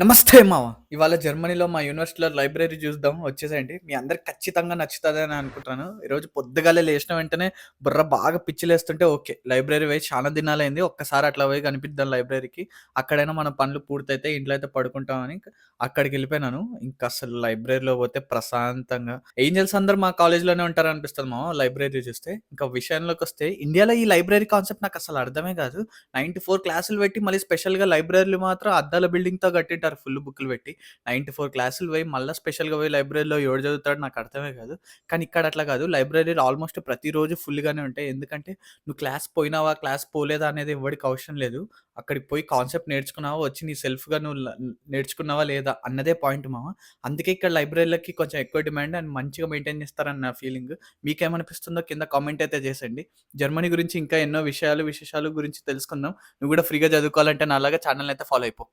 నమస్తే మామ. ఇవాళ జర్మనీలో మా యూనివర్సిటీలో లైబ్రరీ చూద్దాం వచ్చేసేయండి. మీ అందరికి ఖచ్చితంగా నచ్చుతదని అనుకుంటున్నాను. ఈరోజు పొద్దుగాలే లేచిన వెంటనే బుర్ర బాగా పిచ్చిలేస్తుంటే ఓకే. లైబ్రరీ పోయి చానా దినాలైంది. ఒక్కసారి అట్లా పోయి కనిపిద్దాం లైబ్రరీకి. అక్కడైనా మన పనులు పూర్తయితాయి. ఇంట్లో అయితే పడుకుంటామని అక్కడికెళ్ళిపోయినాను. ఇంకా అసలు లైబ్రరీలో పోతే ప్రశాంతంగా ఏంజెల్స్ అందరూ మా కాలేజ్‌లోనే ఉంటారనిపిస్తది మామ లైబ్రరీ చూస్తే. ఇంకా విషయంలోకొస్తే ఇండియాలో ఈ లైబ్రరీ కాన్సెప్ట్ నాకసలు అర్థమే కాదు. 94 క్లాసులు పెట్టి మళ్ళీ స్పెషల్‌గా లైబ్రరీలు మాత్రం అద్దాల బిల్డింగ్‌తో కట్టింటారు ఫుల్ బుక్కులు పెట్టి. 94 క్లాసులు పోయి మళ్ళా స్పెషల్‌గా పోయి లైబ్రరీలో ఎవడు చదువుతాడో నాకు అర్థమే కాదు. కానీ ఇక్కడ అట్లా కాదు. లైబ్రరీలు ఆల్మోస్ట్ ప్రతిరోజు ఫుల్‌గానే ఉంటాయి. ఎందుకంటే నువ్వు క్లాస్ పోయినావా, క్లాస్ పోలేదా అనేది ఎవ్వడికి అవసరం లేదు. అక్కడికి పోయి కాన్సెప్ట్ నేర్చుకున్నావా, వచ్చి నీ సెల్ఫ్‌గా నువ్వు నేర్చుకున్నావా లేదా అన్నదే పాయింట్ మామ. అందుకే ఇక్కడ లైబ్రరీలకి కొంచెం ఎక్కువ డిమాండ్ అండ్ మంచిగా మెయింటైన్ చేస్తారని నా ఫీలింగ్. మీకేమనిపిస్తుందో కింద కామెంట్ అయితే చేసేయండి. జర్మనీ గురించి ఇంకా ఎన్నో విషయాలు, విశేషాలు గురించి తెలుసుకుందాం. నువ్వు కూడా ఫ్రీగా చదువుకోవాలంటే నాలాగా ఛానెల్‌ని అయితే ఫాలో అయిపో.